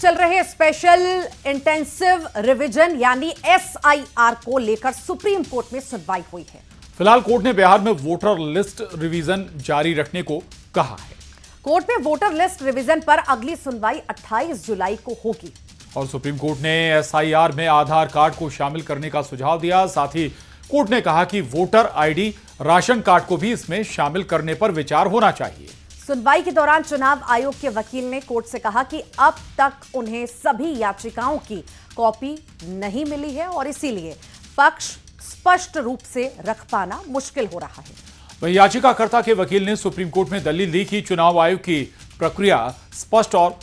चल रहे special intensive revision यानी एसआईआर को लेकर सुप्रीम कोर्ट में सुनवाई हुई है। फिलहाल कोर्ट ने बिहार में वोटर लिस्ट रिवीजन जारी रखने को कहा है। कोर्ट में वोटर लिस्ट रिवीजन पर अगली सुनवाई 28 जुलाई को होगी। और सुप्रीम कोर्ट ने एसआईआर में आधार कार्ड को शामिल करने का सुझाव दिया। साथ ही कोर्ट ने कहा कि वोटर आईडी, राशन कार्ड को भी इसमें शामिल करने पर विचार होना चाहिए। सुनवाई के दौरान चुनाव आयोग के वकील ने कोर्ट से कहा कि अब तक उन्हें सभी याचिकाओं की कॉपी नहीं मिली है और इसीलिए पक्ष स्पष्ट रूप से रख पाना मुश्किल हो रहा है। वहीं याचिकाकर्ता के वकील ने सुप्रीम कोर्ट में दलील दी कि चुनाव आयोग की प्रक्रिया स्पष्ट और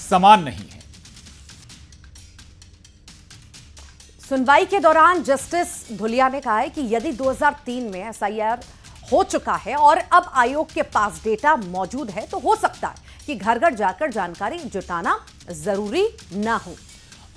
समान नहीं है। सुनवाई के दौरान जस्टिस धुलिया ने कहा है कि यदि 2003 में एसआईआर हो चुका है और अब आयोग के पास डेटा मौजूद है तो हो सकता है कि घर घर जाकर जानकारी जुटाना जरूरी ना हो।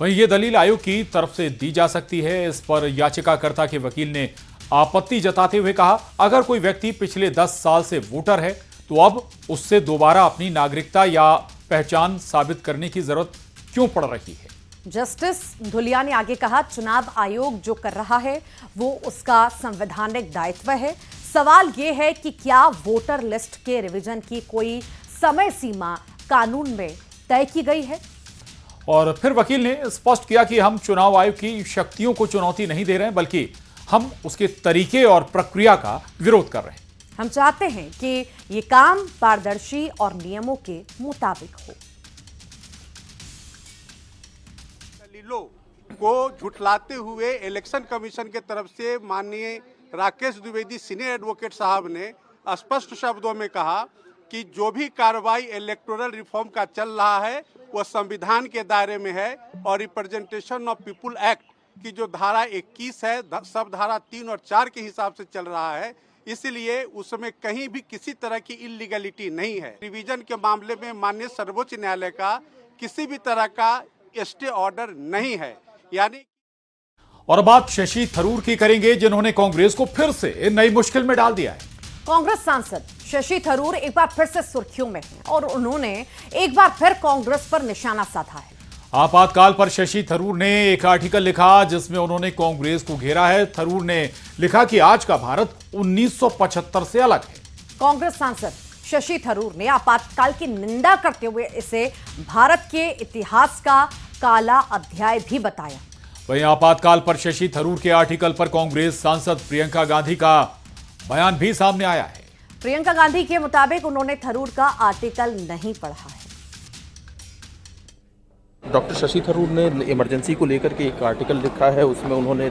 वहीं ये दलील आयोग की तरफ से दी जा सकती है। इस पर याचिकाकर्ता के वकील ने आपत्ति जताते हुए कहा, अगर कोई व्यक्ति पिछले 10 साल से वोटर है तो अब उससे दोबारा अपनी नागरिकता या पहचान साबित करने की जरूरत क्यों पड़ रही है। जस्टिस धुलिया ने आगे कहा, चुनाव आयोग जो कर रहा है वो उसका संवैधानिक दायित्व है। सवाल यह है कि क्या वोटर लिस्ट के रिवीजन की कोई समय सीमा कानून में तय की गई है। और फिर वकील ने स्पष्ट किया कि हम चुनाव आयोग की शक्तियों को चुनौती नहीं दे रहे हैं, बल्कि हम उसके तरीके और प्रक्रिया का विरोध कर रहे हैं। हम चाहते हैं कि ये काम पारदर्शी और नियमों के मुताबिक हो। दलीलों को झुठलाते हुए इलेक्शन कमीशन के तरफ से माननीय राकेश द्विवेदी सीनियर एडवोकेट साहब ने स्पष्ट शब्दों में कहा कि जो भी कार्रवाई इलेक्टोरल रिफॉर्म का चल रहा है वो संविधान के दायरे में है और रिप्रेजेंटेशन ऑफ पीपुल एक्ट की जो धारा 21 है, सब धारा 3 और 4 के हिसाब से चल रहा है, इसलिए उसमें कहीं भी किसी तरह की इलीगलिटी नहीं है। रिवीजन के मामले में माननीय सर्वोच्च न्यायालय का किसी भी तरह का स्टे ऑर्डर नहीं है। यानी और बात शशि थरूर की करेंगे, जिन्होंने कांग्रेस को फिर से नई मुश्किल में डाल दिया है। कांग्रेस सांसद शशि थरूर एक बार फिर से सुर्खियों में हैं और उन्होंने एक बार फिर कांग्रेस पर निशाना साधा है। आपातकाल पर शशि थरूर ने एक आर्टिकल लिखा जिसमें उन्होंने कांग्रेस को घेरा है। थरूर ने लिखा कि आज का भारत 1975 से अलग है। कांग्रेस सांसद शशि थरूर ने आपातकाल की निंदा करते हुए इसे भारत के इतिहास का काला अध्याय भी बताया। वहीं आपातकाल पर शशि थरूर के आर्टिकल पर कांग्रेस सांसद प्रियंका गांधी का बयान भी सामने आया है। प्रियंका गांधी के मुताबिक उन्होंने थरूर का आर्टिकल नहीं पढ़ा है। डॉक्टर शशि थरूर ने इमरजेंसी को लेकर के एक आर्टिकल लिखा है, उसमें उन्होंने